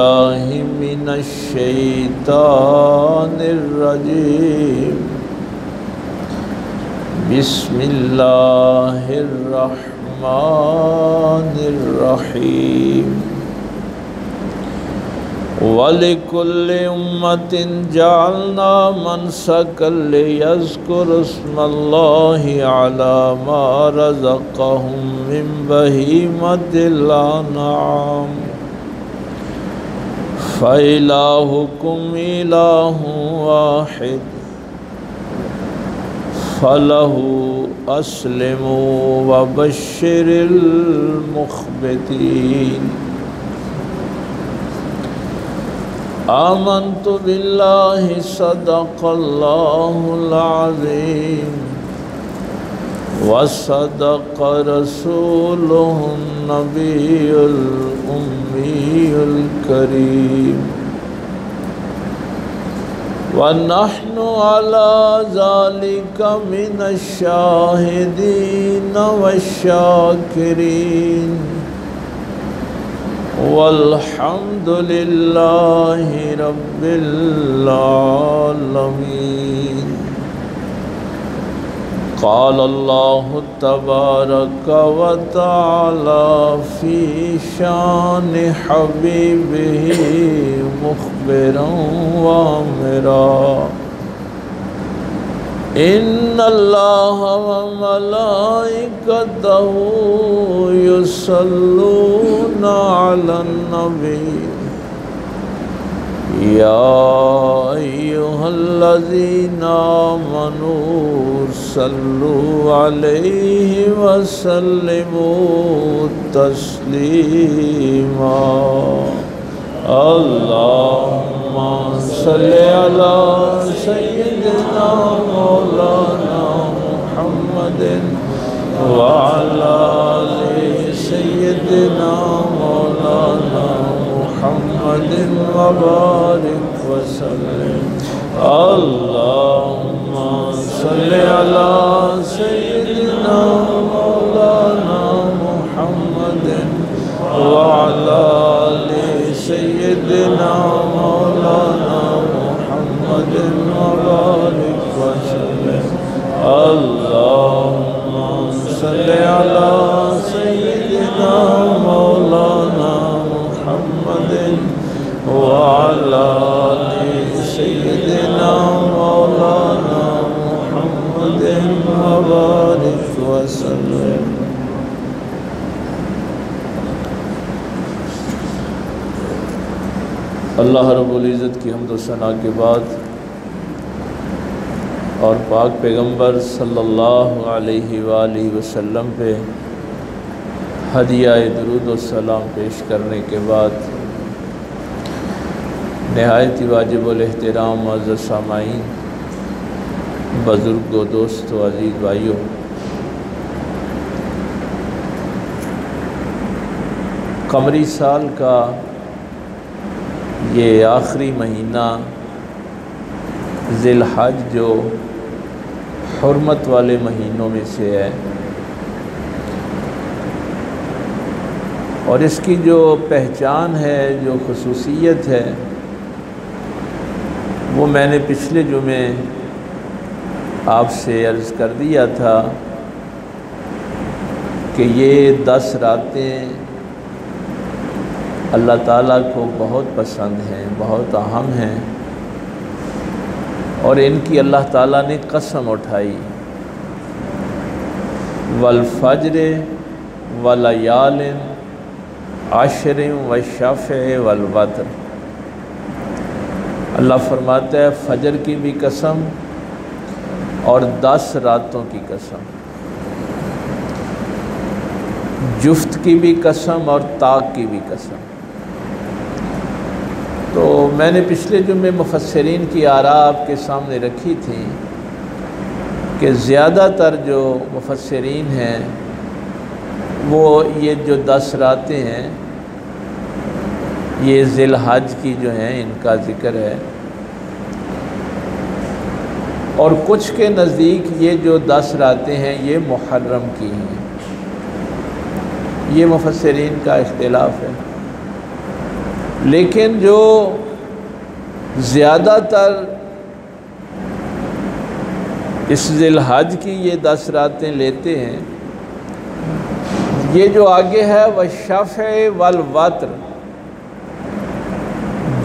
बिल्लाहि मिनश शैतानिर रजीम। बिस्मिल्लाहिर रहमानिर रहीम। वलिकुल्लि उम्मतिन जअलना मनसकन लियज़्कुरु इस्मल्लाहि अला मा रज़क़हुम मिन बहीमतिल अनआम। फ़इलाहुकुम इलाहुन वाहिद फ़लहु अस्लिमू वबश्शिरिल मुख़्बितीन। आमन्तु बिल्लाहि सदक़ल्लाहुल अज़ीम व सदक़ रसूलुहुन नबियुल उम्मियुल करीम। व नहनु अला ज़ालिका मिनश शाहिदीन वश्शाकिरीन। वल्हम्दुलिल्लाहि रब्बिल आलमीन। क़ाल अल्लाहु तबारक व तआला फ़ी शानि हबीबिही मुख़बिरन व आमिरा। इन्नल्लाहा व मलाइकतहु युसल्लूना अलन नबी। या अय्युहल्लज़ीना आमनू सल्लु अलैहि व सल्लिमू तस्लीमा। अल्लाहुम्मा सल्लि अला सय्यिदिना मौलाना मुहम्मदिन व अला आलि सय्यिदिना मौलाना मुहम्मदिन व बारिक व सल्लिम। अल्लाहुम्मा सल्लि अला सय्यिदिना मौलाना मुहम्मदिन व अला आलि सय्यिदिना मौलाना मुहम्मदिन व बारिक व सल्लिम। अल्लाहुम्मा सल्लि अला सय्यिदिना मौलाना मुहम्मदिन व अला आलि सय्यिदिना मौलाना मुहम्मदिन व बारिक व सल्लिम। अल्लाह रब्बुल इज़्ज़त की हम्द व सना के बाद और पाक पैगम्बर सल्लल्लाहु अलैहि वालैहि वसल्लम पे हदिया दुरूद व सलाम पेश करने के बाद नहायत वाजिबुल एहतराम मुअज़्ज़ज़ सामाईन, बुज़ुर्गों, दोस्तों, अज़ीज़ भाइयों, कमरी साल का ये आखिरी महीना ज़िलहज जो हुर्मत वाले महीनों में से है और इसकी जो पहचान है, जो ख़ुसूसियत है, वो मैंने पिछले जुमे आपसे अर्ज़ कर दिया था कि ये 10 रातें अल्लाह ताला को बहुत पसंद हैं, बहुत अहम हैं और इनकी अल्लाह ताला ने कसम उठाई। वल फज्र व लयालिन आशरिन व शफ़े वल वत्र। अल्लाह फरमाता है फजर की भी कसम और 10 रातों की कसम, जुफ्त की भी कसम और ताक की भी कसम। तो मैंने पिछले जुम्मे मुफस्सिरीन की आरा आपके सामने रखी थी कि ज़्यादातर जो मुफस्सिरीन हैं वो ये जो 10 रातें हैं ये ज़िलहज की जो हैं इनका ज़िक्र है और कुछ के नज़दीक ये जो 10 रातें हैं ये मुहर्रम की हैं। ये मुफस्सिरीन का इख्तिलाफ है। लेकिन जो ज़्यादातर इस ज़िलहज की ये 10 रातें लेते हैं, ये जो आगे है वह शफ़े वल वत्र,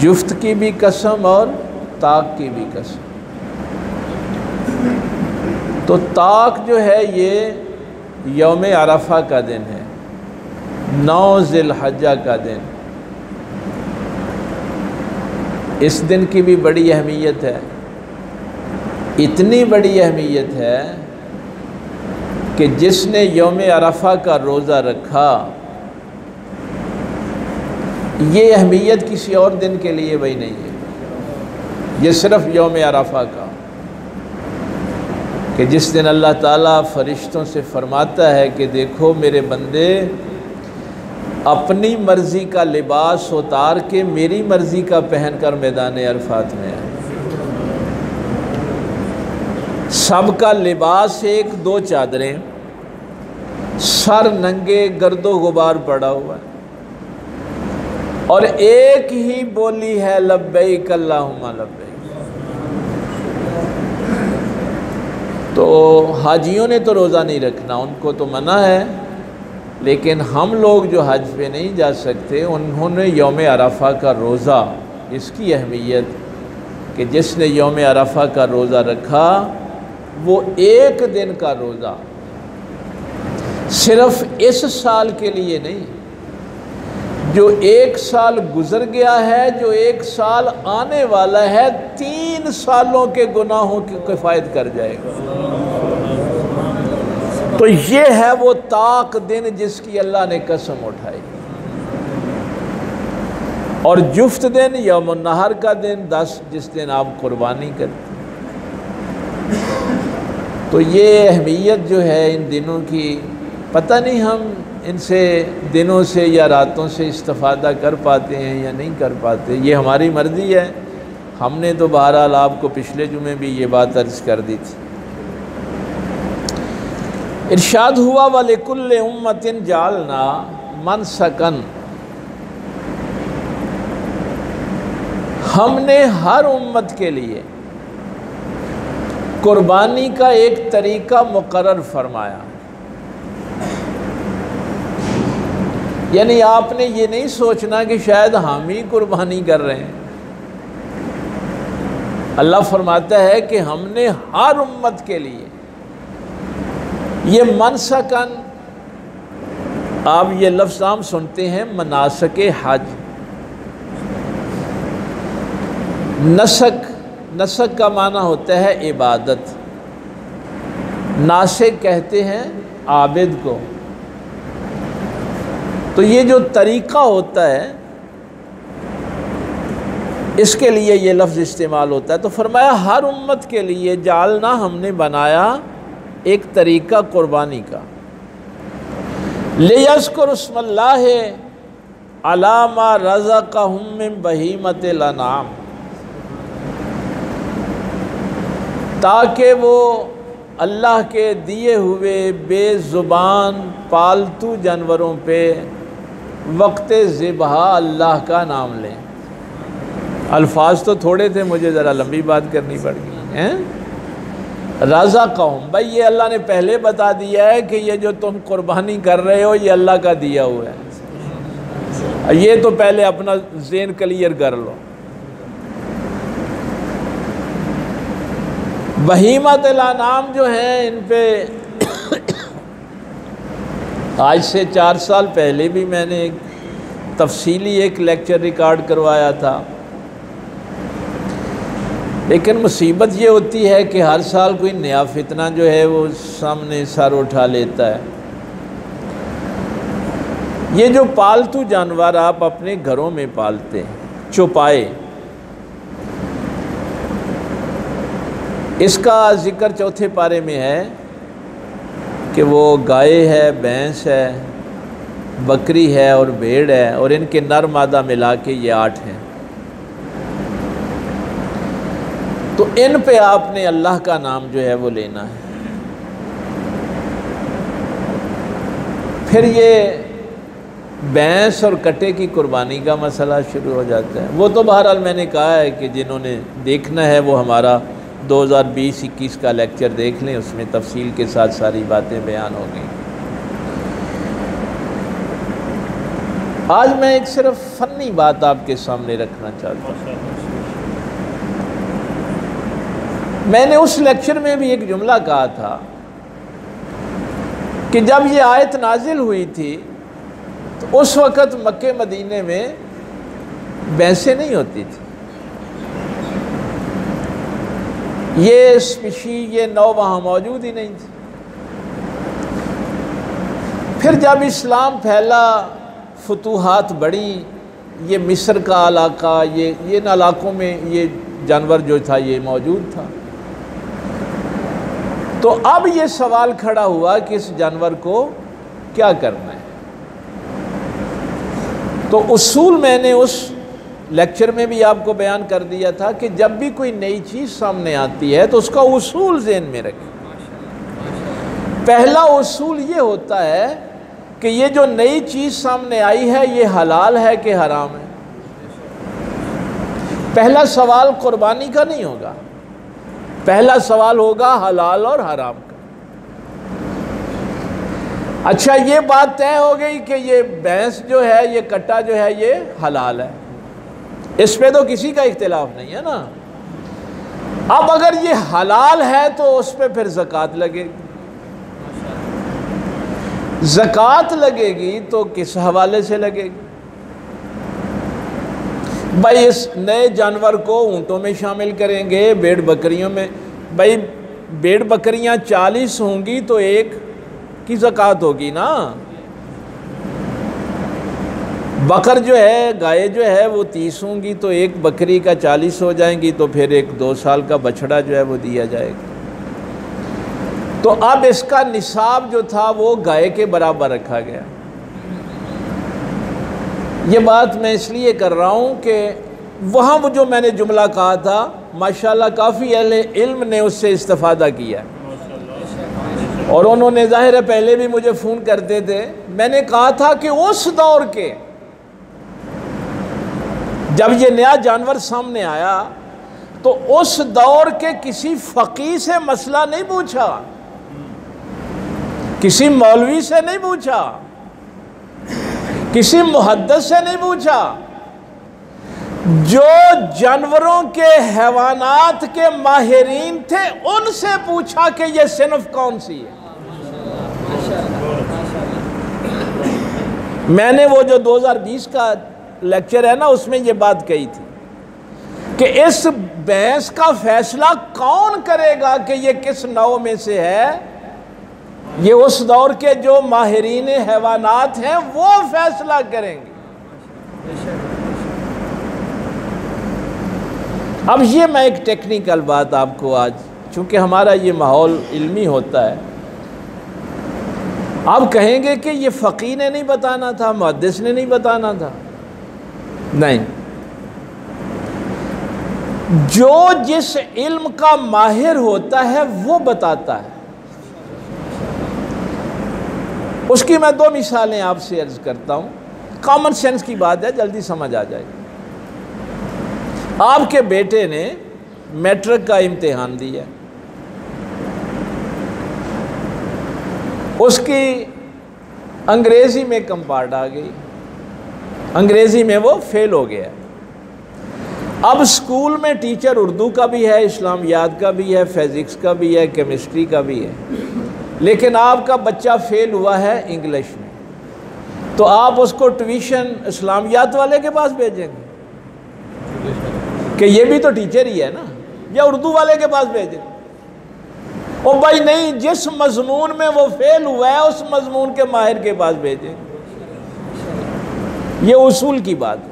जुफ्त की भी कसम और ताक की भी कसम। तो ताक जो है ये यौम अरफा का दिन है, 9 ज़िलहज्जा का दिन। इस दिन की भी बड़ी अहमियत है, इतनी बड़ी अहमियत है कि जिसने यौम अरफा का रोज़ा रखा, ये अहमियत किसी और दिन के लिए वही नहीं है, ये सिर्फ़ यौम अरफा का, कि जिस दिन अल्लाह ताला फ़रिश्तों से फ़रमाता है कि देखो मेरे बंदे अपनी मर्ज़ी का लिबास उतार के मेरी मर्ज़ी का पहन कर मैदान अरफात में है। सबका लिबास एक, 2 चादरें, सर नंगे, गर्दो गुबार पड़ा हुआ है, और एक ही बोली है लब्बैक अल्लाहुम्मा लब्बैक। तो हाजियों ने तो रोज़ा नहीं रखना, उनको तो मना है, लेकिन हम लोग जो हज पे नहीं जा सकते उन्होंने यौम अरफा का रोज़ा, इसकी अहमियत कि जिसने यौम अरफा का रोज़ा रखा वो एक दिन का रोज़ा सिर्फ़ इस साल के लिए नहीं, जो एक साल गुज़र गया है, जो एक साल आने वाला है, 3 सालों के गुनाहों की किफ़ायत कर जाएगा। तो ये है वो ताक दिन जिसकी अल्लाह ने कसम उठाई। और जुफ्त दिन यौम नहर का दिन, 10 जिस दिन आप कुर्बानी करते। तो ये अहमियत जो है इन दिनों की, पता नहीं हम इनसे दिनों से या रातों से इस्तिफ़ादा कर पाते हैं या नहीं कर पाते, ये हमारी मर्ज़ी है। हमने तो बहरहाल आपको पिछले जुमे भी ये बात अर्ज़ कर दी थी। इरशाद हुआ वलिकुल्लि उम्मतिन जालना मनसकन, हमने हर उम्मत के लिए कुर्बानी का एक तरीका मुकर्रर फरमाया। यानी आपने ये नहीं सोचना कि शायद हम ही कुर्बानी कर रहे हैं। अल्लाह फरमाता है कि हमने हर उम्मत के लिए ये मनसकन, आप ये लफ्ज़ आम सुनते हैं मनासके हज। नसक, नसक का माना होता है इबादत। नासिक कहते हैं आबिद को। तो ये जो तरीक़ा होता है इसके लिए ये लफ्ज़ इस्तेमाल होता है। तो फरमाया हर उम्मत के लिए जालना, हमने बनाया एक तरीक़ा कुर्बानी का। लियज़्कुर इस्मल्लाह अला मा रज़क़हुम मिन बहीमतिल अनाम, ताकि वो अल्लाह के दिए हुए बेज़ुबान पालतू जानवरों पे वक़्त ज़िबहा अल्लाह का नाम लें। अल्फाज तो थोड़े थे, मुझे ज़रा लंबी बात करनी पड़ गई हैं। राज़ा कौम, भाई ये अल्लाह ने पहले बता दिया है कि ये जो तुम कुर्बानी कर रहे हो ये अल्लाह का दिया हुआ है, ये तो पहले अपना ज़ेन क्लियर कर लो। बहीमतुल अनाम जो हैं इन पे आज से 4 साल पहले भी मैंने एक तफसीली एक लेक्चर रिकॉर्ड करवाया था। लेकिन मुसीबत ये होती है कि हर साल कोई नया फितना जो है वो सामने सर उठा लेता है। ये जो पालतू जानवर आप अपने घरों में पालते हैं, चौपाए, इसका जिक्र चौथे पारे में है कि वो गाय है, भैंस है, बकरी है और भेड़ है, और इनके नर मादा मिला के ये 8 हैं। तो इन पे आपने अल्लाह का नाम जो है वो लेना है। फिर ये भैंस और कटे की कुर्बानी का मसला शुरू हो जाता है। वो तो बहरहाल मैंने कहा है कि जिन्होंने देखना है वो हमारा 2020-21 का लेक्चर देख लें, उसमें तफसील के साथ सारी बातें बयान हो गई। आज मैं एक सिर्फ फ़नी बात आपके सामने रखना चाहता हूँ। मैंने उस लेक्चर में भी एक जुमला कहा था कि जब ये आयत नाजिल हुई थी तो उस वक़्त मक्के मदीने में भैंसें नहीं होती थी। ये स्पीशी, ये नौ वहाँ मौजूद ही नहीं थी। फिर जब इस्लाम फैला, फतूहात बढ़ी, ये मिस्र का इलाका, ये इन इलाकों में ये जानवर जो था ये मौजूद था। तो अब ये सवाल खड़ा हुआ कि इस जानवर को क्या करना है। तो उसूल मैंने उस लेक्चर में भी आपको बयान कर दिया था कि जब भी कोई नई चीज़ सामने आती है तो उसका उसूल ज़हन में रखें। पहला उसूल ये होता है कि ये जो नई चीज़ सामने आई है ये हलाल है कि हराम है। पहला सवाल कुर्बानी का नहीं होगा, पहला सवाल होगा हलाल और हराम का। अच्छा, ये बात तय हो गई कि ये भैंस जो है, ये कट्टा जो है ये हलाल है, इस पे तो किसी का इख्तिलाफ नहीं है ना। अब अगर ये हलाल है तो उस पे फिर ज़कात लगेगी। ज़कात लगेगी तो किस हवाले से लगेगी? भाई इस नए जानवर को ऊँटों में शामिल करेंगे, भेड़ बकरियों में। भाई भेड़ बकरियां 40 होंगी तो एक की ज़कात होगी ना। बकर जो है, गाय जो है वो 30 होंगी तो एक बकरी का 40 हो जाएंगी, तो फिर एक 2 साल का बछड़ा जो है वो दिया जाएगा। तो अब इसका निसाब जो था वो गाय के बराबर रखा गया। ये बात मैं इसलिए कर रहा हूँ कि वहाँ वो जो मैंने जुमला कहा था, माशाल्लाह काफ़ी अहले इल्म ने उससे इस्तिफ़ादा किया और उन्होंने ज़ाहिर है पहले भी मुझे फ़ोन करते थे। मैंने कहा था कि उस दौर के जब ये नया जानवर सामने आया तो उस दौर के किसी फ़कीह से मसला नहीं पूछा, किसी मौलवी से नहीं पूछा, किसी मुहद्दिस से नहीं पूछा। जो जानवरों के हैवानात के माहिरीन थे उनसे पूछा कि ये सिनफ कौन सी है। मैंने वो जो 2020 का लेक्चर है ना उसमें ये बात कही थी कि इस भैंस का फैसला कौन करेगा कि ये किस नौ में से है। ये उस दौर के जो माहिरीन हैवानात हैं वो फैसला करेंगे। अब ये मैं एक टेक्निकल बात आपको आज, चूँकि हमारा ये माहौल इल्मी होता है, आप कहेंगे कि ये फ़कीह ने नहीं बताना था, मुहद्दिस ने नहीं बताना था। नहीं, जो जिस इल्म का माहिर होता है वो बताता है। उसकी मैं 2 मिसालें आपसे अर्ज़ करता हूँ। कॉमन सेंस की बात है, जल्दी समझ आ जाएगी। आपके बेटे ने मैट्रिक का इम्तिहान दिया, उसकी अंग्रेज़ी में कंपार्ट आ गई, अंग्रेज़ी में वो फेल हो गया। अब स्कूल में टीचर उर्दू का भी है, इस्लामियात का भी है, फिज़िक्स का भी है, केमिस्ट्री का भी है, लेकिन आपका बच्चा फेल हुआ है इंग्लिश में, तो आप उसको ट्यूशन इस्लामियात वाले के पास भेजेंगे कि ये भी तो टीचर ही है ना, या उर्दू वाले के पास भेजेंगे? ओ भाई नहीं, जिस मजमून में वो फेल हुआ है उस मजमून के माहिर के पास भेजेंगे। ये उसूल की बात है।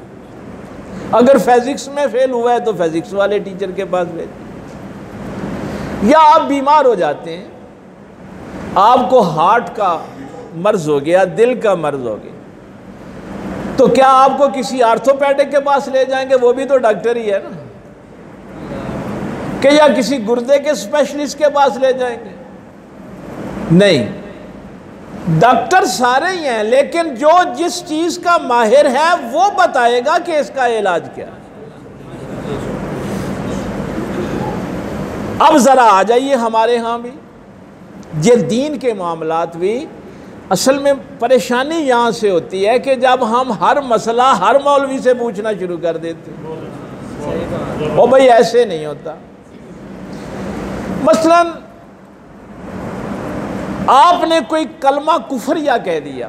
अगर फिजिक्स में फेल हुआ है तो फिजिक्स वाले टीचर के पास भेजें। या आप बीमार हो जाते हैं, आपको हार्ट का मर्ज हो गया, दिल का मर्ज हो गया, तो क्या आपको किसी आर्थोपेडिक के पास ले जाएंगे? वो भी तो डॉक्टर ही है ना। कि या किसी गुर्दे के स्पेशलिस्ट के पास ले जाएंगे? नहीं, डॉक्टर सारे ही हैं, लेकिन जो जिस चीज का माहिर है वो बताएगा कि इसका इलाज क्या है। अब जरा आ जाइए हमारे यहां भी, ये दीन के मामलात भी असल में परेशानी यहां से होती है कि जब हम हर मसला हर मौलवी से पूछना शुरू कर देते हैं। ओ भाई ऐसे नहीं होता। मसलन आपने कोई कलमा कुफरिया कह दिया,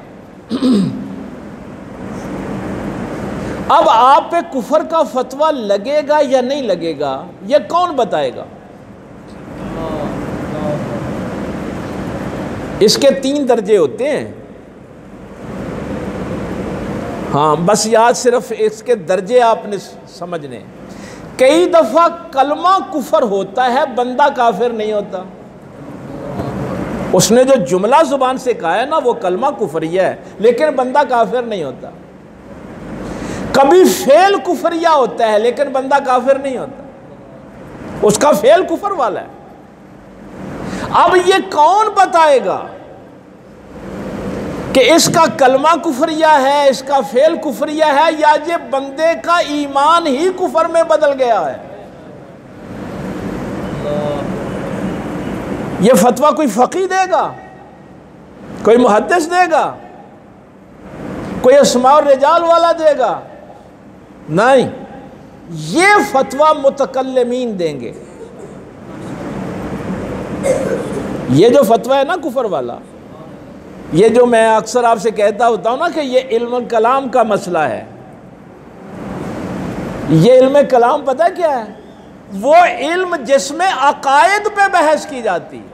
अब आप पे कुफर का फतवा लगेगा या नहीं लगेगा ये कौन बताएगा? इसके 3 दर्जे होते हैं। हाँ, बस याद सिर्फ इसके दर्जे आपने समझने। कई दफा कलमा कुफर होता है, बंदा काफिर नहीं होता। उसने जो जुमला जुबान से कहा है ना वो कलमा कुफरिया है, लेकिन बंदा काफिर नहीं होता। कभी फेल कुफरिया होता है लेकिन बंदा काफिर नहीं होता, उसका फेल कुफर वाला है। अब ये कौन बताएगा कि इसका कलमा कुफरिया है, इसका फेल कुफरिया है, या ये बंदे का ईमान ही कुफर में बदल गया है? ये फतवा कोई फकीह देगा, कोई मुहद्दिस देगा, कोई अस्मा और रिजाल वाला देगा? नहीं, ये फतवा मुतकल्लिमीन देंगे। ये जो फतवा है ना कुफर वाला, ये जो मैं अक्सर आपसे कहता होता हूं ना कि ये इल्म कलाम का मसला है। ये इल्म कलाम पता क्या है? वो इल्म जिसमें अकायद पे बहस की जाती है।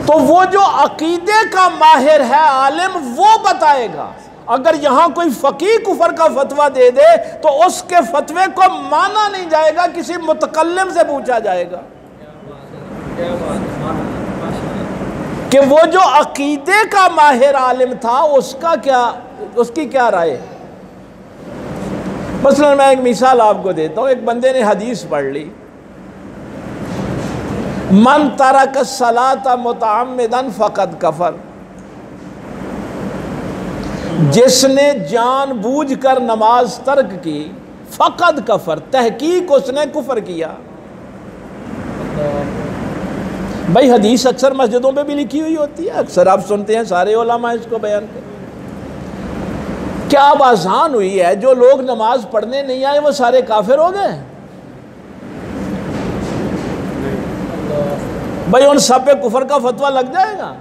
तो वो जो अकीदे का माहिर है आलिम वो बताएगा। अगर यहां कोई फकीह कुफर का फतवा दे दे तो उसके फतवे को माना नहीं जाएगा, किसी मुतकल्लिम से पूछा जाएगा कि वो जो अकीदे का माहिर आलिम था उसका क्या, उसकी क्या राय है। मसलन मैं एक मिसाल आपको देता हूं। एक बंदे ने हदीस पढ़ ली, मन तरक सलात मुतअम्मिदन फकद कफर। जिसने जानबूझकर नमाज तर्क की फकद कफर, तहकीक उसने कुफर किया। भाई हदीस अक्सर मस्जिदों पे भी लिखी हुई होती है, अक्सर आप सुनते हैं, सारे उलमा इसको बयान करते। क्या अब आसान हुई है जो लोग नमाज पढ़ने नहीं आए वो सारे काफिर हो गए? भाई उन सब पे कुफर का फतवा लग जाएगा,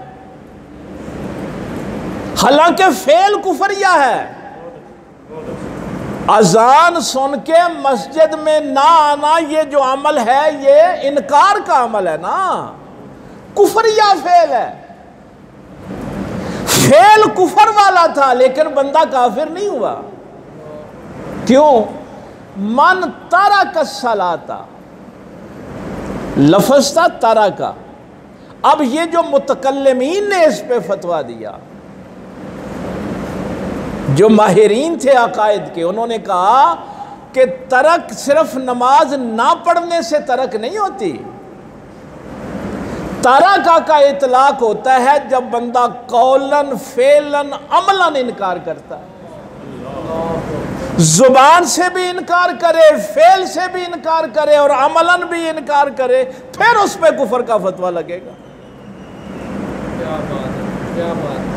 हालांकि फेल कुफरिया है। अजान सुन के मस्जिद में ना आना ये जो अमल है ये इनकार का अमल है ना, कुफरिया फेल है। फेल कुफर वाला था लेकिन बंदा काफिर नहीं हुआ। क्यों? मन तारा का सलाता, लफ्ज़ था तारा का। अब ये जो मुतकल्लिमीन ने इस पे फतवा दिया, जो माहिरीन थे अकायद के, उन्होंने कहा कि तरक सिर्फ नमाज ना पढ़ने से तरक नहीं होती। तरका का इतलाक होता है जब बंदा कौलन फेलन अमलन इनकार करता है। जुबान से भी इनकार करे, फेल से भी इनकार करे और अमलन भी इनकार करे, फिर उस पर कुफर का फतवा लगेगा। क्या बात है, क्या बात है।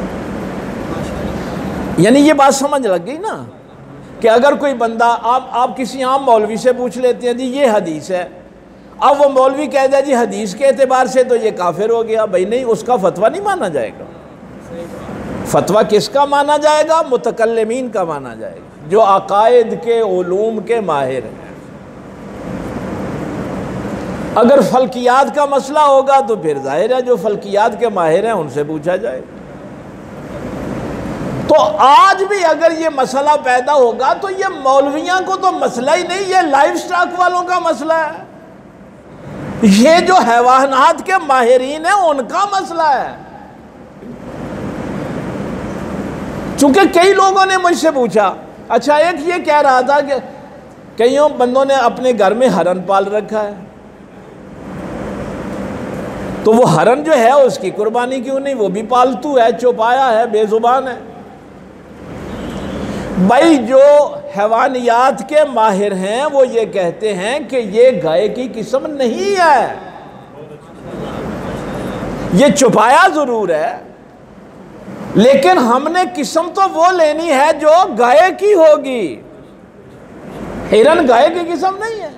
यानी ये बात समझ लग गई ना कि अगर कोई बंदा, आप किसी आम मौलवी से पूछ लेते हैं जी ये हदीस है, अब वो मौलवी कह दिया जी हदीस के एतबार से तो ये काफिर हो गया। भाई नहीं, उसका फतवा नहीं माना जाएगा। फतवा किसका माना जाएगा? मुतकल्लिमीन का माना जाएगा, जो अकायद के उलूम के माहिर हैं। अगर फल्कियात का मसला होगा तो फिर जाहिर है जो फल्कियात के माहिर हैं उनसे पूछा जाए। तो आज भी अगर ये मसला पैदा होगा तो ये मौलवियों को तो मसला ही नहीं, ये लाइव स्टॉक वालों का मसला है। ये जो हैवानात के माहिरीन हैं उनका मसला है। चूंकि कई लोगों ने मुझसे पूछा, अच्छा एक ये कह रहा था कि कईयों बंदों ने अपने घर में हरन पाल रखा है, तो वो हरन जो है उसकी कुर्बानी क्यों नहीं? वो भी पालतू है, चौपाया है, बेजुबान है। भाई जो हैवानियात के माहिर हैं वो ये कहते हैं कि ये गाय की किस्म नहीं है, ये चौपाया जरूर है, लेकिन हमने किस्म तो वो लेनी है जो गाय की होगी। हिरन गाय की किस्म नहीं है।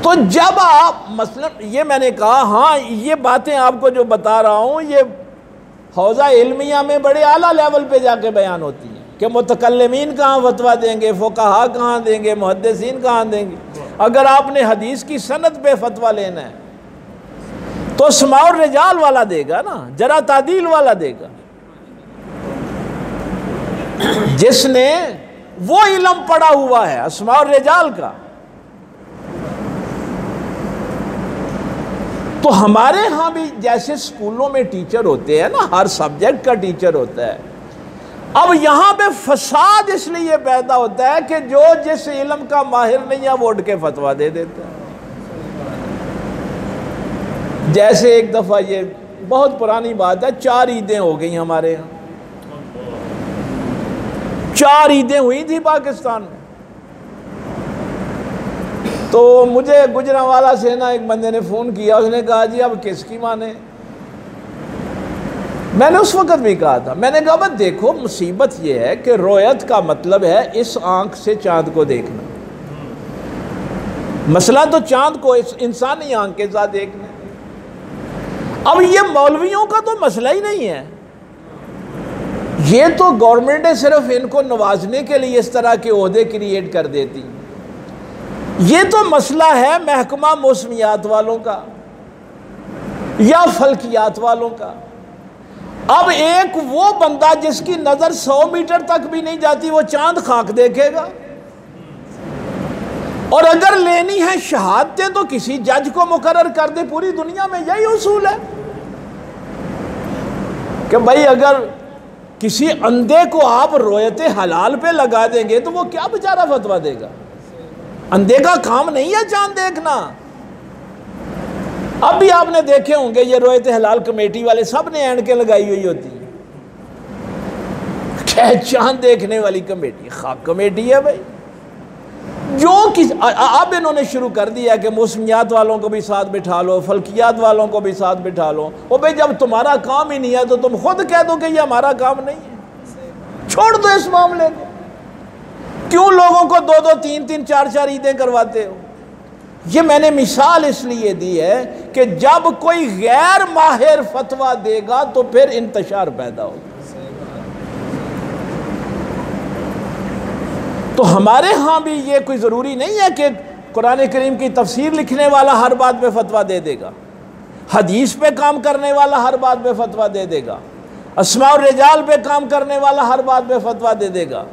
तो जब आप मसलन ये मैंने कहा, हाँ ये बातें आपको जो बता रहा हूं ये हौजा इल्मिया में बड़े आला लेवल पे जाके बयान होती हैं कि मुतकल्लिमीन कहाँ फतवा देंगे, फुक़हा कहाँ देंगे, मुहद्दिसीन कहाँ देंगे। अगर आपने हदीस की सनद पे फतवा लेना है तो समाउर रिजाल वाला देगा ना, जरा तादील वाला देगा, जिसने वो इल्म पढ़ा हुआ है अस्माउर रिजाल का। तो हमारे यहाँ भी जैसे स्कूलों में टीचर होते हैं ना, हर सब्जेक्ट का टीचर होता है। अब यहाँ पे फसाद इसलिए पैदा होता है कि जो जिस इल्म का माहिर नहीं है वो उठ के फतवा दे देता है। जैसे एक दफ़ा, ये बहुत पुरानी बात है, 4 ईदें हो गई हमारे यहाँ, 4 ईदें हुई थी पाकिस्तान में। तो मुझे गुजरांवाला से ना एक बंदे ने फ़ोन किया, उसने कहा जी अब किसकी माने। मैंने उस वक़्त भी कहा था, मैंने कहा बस देखो मुसीबत ये है कि रोयत का मतलब है इस आंख से चांद को देखना, मसला तो चांद को इस इंसानी आंख के साथ देखना। अब ये मौलवियों का तो मसला ही नहीं है, ये तो गवर्नमेंट है सिर्फ इनको नवाजने के लिए इस तरह के ओहदे क्रिएट कर देती। ये तो मसला है महकमा मौसमियात वालों का या फल्कियात वालों का। अब एक वो बंदा जिसकी नजर 100 मीटर तक भी नहीं जाती वो चांद खाक देखेगा, और अगर लेनी है शहादतें तो किसी जज को मुकर्रर कर दे। पूरी दुनिया में यही उसूल है कि भाई अगर किसी अंधे को आप रोयते हलाल पे लगा देंगे तो वो क्या बेचारा फतवा देगा? अंधे का काम नहीं है चांद देखना। अब भी आपने देखे होंगे ये रोयते हलाल कमेटी वाले सब ने ऐनकें लगाई हुई होती है, क्या चांद देखने वाली कमेटी, खाक कमेटी है भाई। जो किस अब इन्होंने शुरू कर दिया कि मौसमियात वालों को भी साथ बिठा लो, फल्कियात वालों को भी साथ बिठा लो। ओ भाई जब तुम्हारा काम ही नहीं है तो तुम खुद कह दो कि ये हमारा काम नहीं है, छोड़ दो इस मामले को। क्यों लोगों को 2-2, 3-3, 4-4 ईदें करवाते हो? ये मैंने मिसाल इसलिए दी है कि जब कोई गैर माहिर फतवा देगा तो फिर इंतशार पैदा होगा। तो हमारे यहाँ भी ये कोई ज़रूरी नहीं है कि कुरान करीम की तफसीर लिखने वाला हर बात पे फतवा दे देगा, हदीस पे काम करने वाला हर बात पे फतवा दे देगा, अस्मा और रिजाल पे काम करने वाला हर बात पे फतवा दे देगा,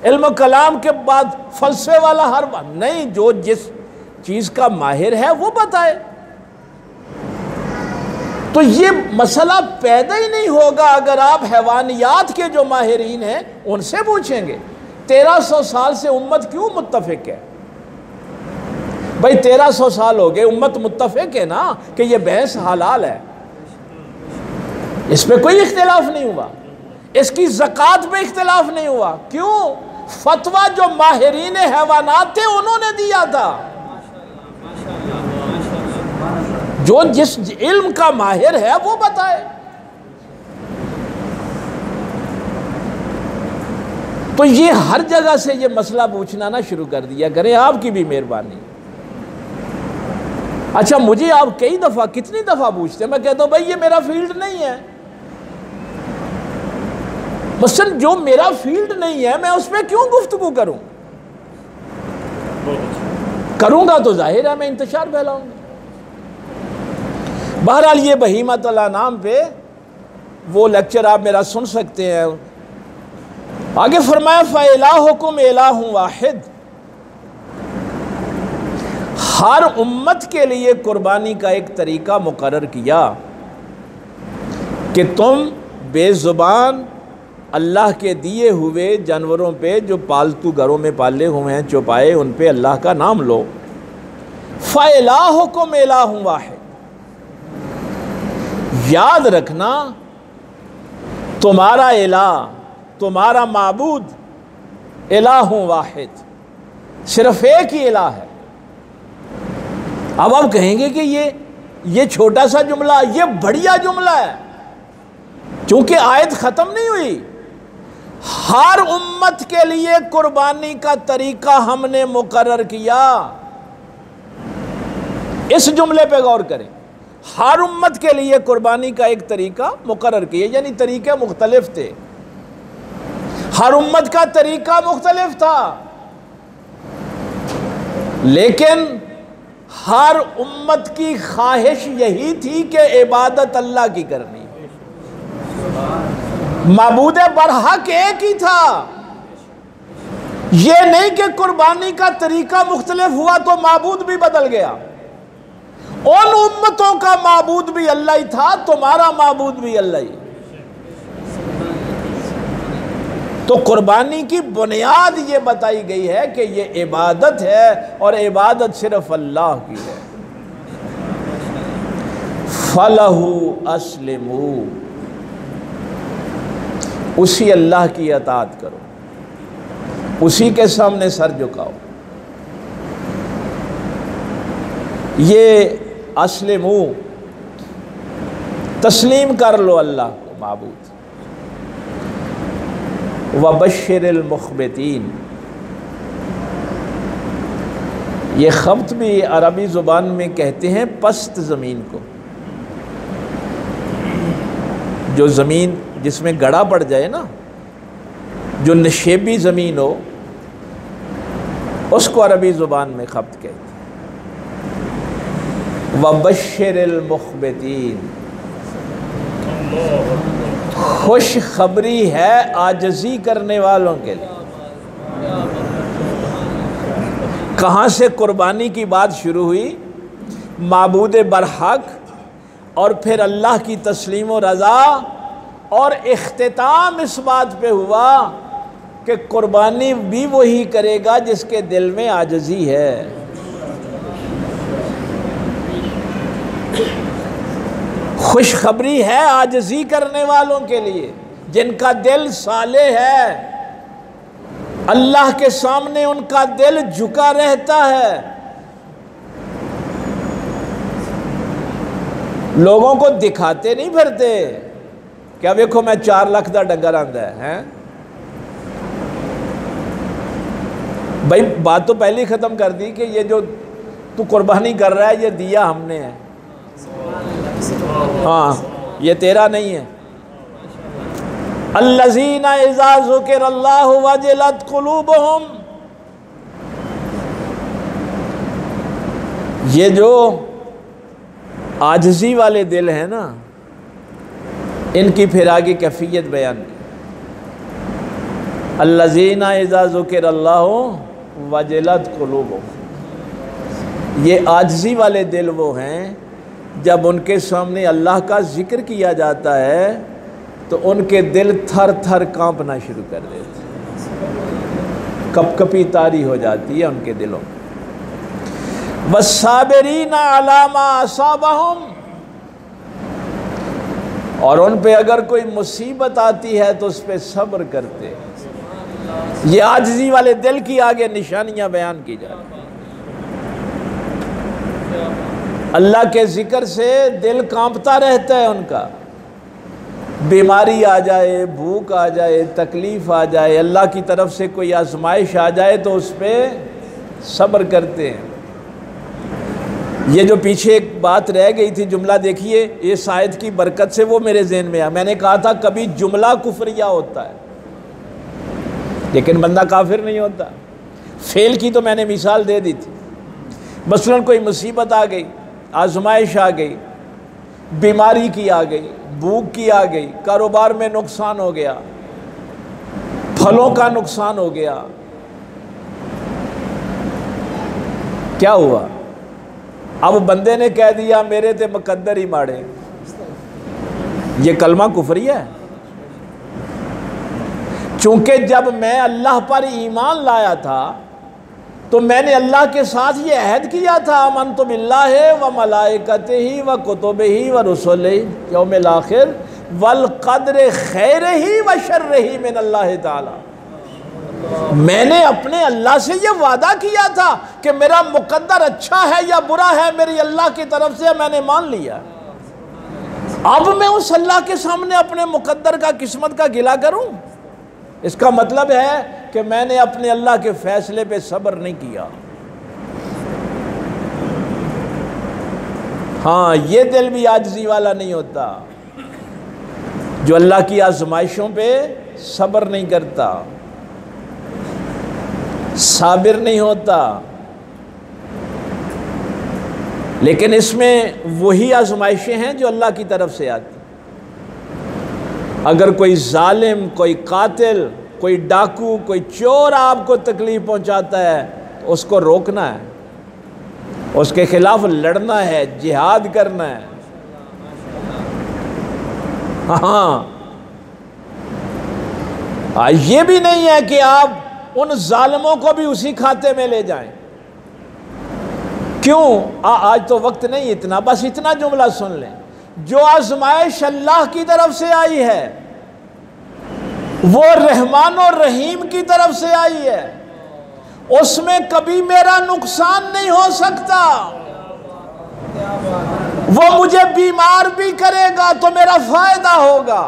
इल्म कलाम के बाद फलसफे वाला हर बात नहीं। जो जिस चीज़ का माहिर है वो बताए। तो ये मसला पैदा ही नहीं होगा अगर आप हैवानियात के जो माहिरीन हैं उनसे पूछेंगे। 1300 साल से उम्मत क्यों मुत्तफिक है? भाई 1300 साल हो गए, उम्मत मुत्तफिक है ना कि ये भैंस हलाल है, इसमें कोई इख्तिलाफ नहीं हुआ, इसकी ज़कात पे इख्तिलाफ नहीं हुआ। क्यों? फतवा जो माहिरीन हैवानात थे उन्होंने दिया था। जो जिस इल्म का माहिर है वो बताए। तो ये हर जगह से ये मसला पूछना ना शुरू कर दिया करें, आपकी भी मेहरबानी। अच्छा मुझे आप कई दफ़ा, कितनी दफ़ा पूछते हैं, मैं कहता हूँ भाई ये मेरा फील्ड नहीं है। मसलन जो मेरा फील्ड नहीं है मैं उसमें क्यों गुफ्तगू करूं? करूंगा तो जाहिर है मैं इंतशार फैलाऊंगा। बहरहाल ये बहीमत नाम पे वो लेक्चर आप मेरा सुन सकते हैं। आगे फरमाया फ़इलाहुकुम इलाहुन वाहिद, हर उम्मत के लिए कुर्बानी का एक तरीका मुकर्रर किया कि तुम बेज़ुबान अल्लाह के दिए हुए जानवरों पे जो पालतू घरों में पाले हुए हैं चौपाए, उन पे अल्लाह का नाम लो। फ़इलाहुकुम इलाहुन वाहिद, याद रखना तुम्हारा इलाह, तुम्हारा माबूद इलाहुन वाहिद, सिर्फ एक ही इलाह है। अब आप कहेंगे कि ये छोटा सा जुमला, ये बढ़िया जुमला है, क्योंकि आयत ख़त्म नहीं हुई। हर उम्मत के लिए कुर्बानी का तरीका हमने मुकर्रर किया। इस जुमले पे गौर करें, हर उम्मत के लिए कुर्बानी का एक तरीका मुकर्रर किया, यानी तरीके मुख्तलिफ थे, हर उम्मत का तरीका मुख्तलिफ था, लेकिन हर उम्मत की ख्वाहिश यही थी कि इबादत अल्लाह की करनी। माबूद बरहक एक ही था। यह नहीं कि कुर्बानी का तरीका मुख्तलिफ हुआ तो माबूद भी बदल गया। उन उम्मतों का माबूद भी अल्लाह ही था, तुम्हारा माबूद भी अल्लाह ही। तो कुर्बानी की बुनियाद ये बताई गई है कि ये इबादत है और इबादत सिर्फ अल्लाह की है। फलहु अस्लिमू, उसी अल्लाह की अताअत करो, उसी के सामने सर झुकाओ। ये अस्लिमू, तस्लीम कर लो अल्लाह को माबूद। वबश्शिरिल मुख़बितीन, ये ख़ब्त भी अरबी ज़ुबान में कहते हैं पस्त ज़मीन को, जो ज़मीन जिसमें गड़ा पड़ जाए ना, जो नशेबी ज़मीन हो, उसको अरबी ज़ुबान में ख़ब्त कहते हैं। वबश्शिरिल मुख़बितीन, खुश खबरी है आजज़ी करने वालों के लिए। कहाँ से कुर्बानी की बात शुरू हुई? माबूद बरहक, और फिर अल्लाह की तस्लीम व रज़ा, और इख्तिताम इस बात पे हुआ कि कुर्बानी भी वही करेगा जिसके दिल में आजज़ी है। खुशखबरी है आजज़ी करने वालों के लिए, जिनका दिल साले है, अल्लाह के सामने उनका दिल झुका रहता है। लोगों को दिखाते नहीं फिरते, क्या देखो मैं 4 लाख का डंगर आंदा है। भाई बात तो पहले ही ख़त्म कर दी कि ये जो तू कुर्बानी कर रहा है ये दिया हमने है, हाँ ये तेरा नहीं है। अल्लज़ीना इज़ा ज़ुकिरल्लाहु वजिलत क़ुलूबुहुम, ये जो आजिज़ी वाले दिल हैं ना, इनकी फिर आगे कैफियत बयान की। अल्लज़ीना इज़ा ज़ुकिरल्लाहु वजिलत क़ुलूबुहुम, ये आजिज़ी वाले दिल वो हैं जब उनके सामने अल्लाह का जिक्र किया जाता है तो उनके दिल थर थर कांपना शुरू कर देते, कपकपी तारी हो जाती है उनके दिलों में। वस्साबिरीना अला मा असाबहुम, और उन पे अगर कोई मुसीबत आती है तो उस पे सब्र करते। ये आजिज़ी वाले दिल की आगे निशानियां बयान की जा रही। अल्लाह के ज़िक्र से दिल कांपता रहता है उनका। बीमारी आ जाए, भूख आ जाए, तकलीफ़ आ जाए, अल्लाह की तरफ से कोई आजमाइश आ जाए तो उस पर सब्र करते हैं। ये जो पीछे एक बात रह गई थी, जुमला देखिए, ये शायद की बरकत से वो मेरे ज़हन में आया। मैंने कहा था कभी जुमला कुफरिया होता है लेकिन बंदा काफिर नहीं होता। फेल की तो मैंने मिसाल दे दी थी। मसलन कोई मुसीबत आ गई, आजमाइश आ गई, बीमारी की आ गई, भूख की आ गई, कारोबार में नुकसान हो गया, फलों का नुकसान हो गया, क्या हुआ? अब बंदे ने कह दिया मेरे ते मुकद्दर ही माड़े। ये कलमा कुफरिया है। चूंकि जब मैं अल्लाह पर ईमान लाया था तो मैंने अल्लाह के साथ ये अहद किया था, अमनतु बिल्लाहि व मलाइकतिही व कुतुबिही व रुसुलिही यौमिल आखिर वल क़द्रि खैरिही व शर्रिही मिन अल्लाह ताला। मैंने अपने अल्लाह से ये वादा किया था कि मेरा मुकद्दर अच्छा है या बुरा है, मेरी अल्लाह की तरफ से मैंने मान लिया। अब मैं उस अल्लाह के सामने अपने मुकद्दर का, किस्मत का गिला करूं? इसका मतलब है कि मैंने अपने अल्लाह के फैसले पे सब्र नहीं किया। हाँ, ये दिल भी आजिज़ी वाला नहीं होता जो अल्लाह की आजमाइशों पे सब्र नहीं करता, साबिर नहीं होता। लेकिन इसमें वही आजमाइशें हैं जो अल्लाह की तरफ से आती। अगर कोई जालिम, कोई कातिल, कोई डाकू, कोई चोर आपको तकलीफ पहुंचाता है तो उसको रोकना है, उसके खिलाफ लड़ना है, जिहाद करना है। हाँ, ये भी नहीं है कि आप उन जालिमों को भी उसी खाते में ले जाएं। क्यों? आज तो वक्त नहीं इतना, बस इतना जुमला सुन लें। जो आजमाइश अल्लाह की तरफ से आई है वो रहमान और रहीम की तरफ से आई है, उसमें कभी मेरा नुकसान नहीं हो सकता। वो मुझे बीमार भी करेगा तो मेरा फायदा होगा।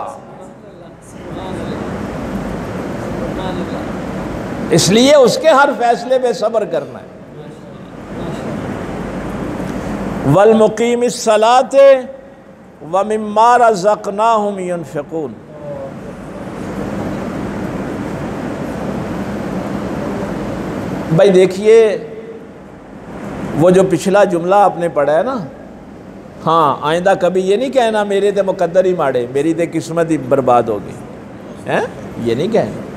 इसलिए उसके हर फैसले पे सब्र करना है। वल मुकीमिस सलाते व मिम्मा रज़क़नाहुम युनफ़िक़ून। भाई देखिए, वो जो पिछला जुमला आपने पढ़ा है ना, हाँ, आइंदा कभी ये नहीं कहना मेरे ते मुकद्दर ही माड़े, मेरी ते किस्मत ही बर्बाद होगी, हैं? ये नहीं कहना।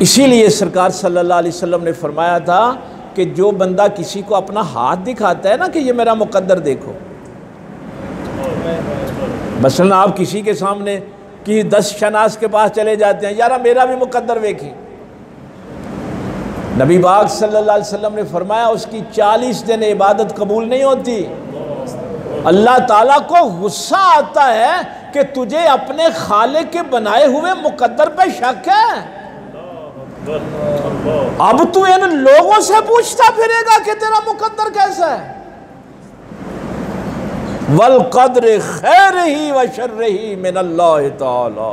इसीलिए सरकार सल्लल्लाहु अलैहि वसल्लम ने फरमाया था कि जो बंदा किसी को अपना हाथ दिखाता है ना कि ये मेरा मुकद्दर देखो, मसलन आप किसी के सामने कि 10 शनास के पास चले जाते हैं, यार मेरा भी मुकद्दर देखी, नबी पाक सल्लल्लाहु अलैहि वसल्लम ने फरमाया उसकी 40 दिन इबादत कबूल नहीं होती। अल्लाह ताला को गुस्सा आता है कि तुझे अपने खालिक के बनाए हुए मुकद्दर पे शक है। अब तू इन लोगों से पूछता फिरेगा कि तेरा मुकद्दर कैसा है। वल क़द्रि खैरिही व शर्रिही मिनल्लाहि ताला।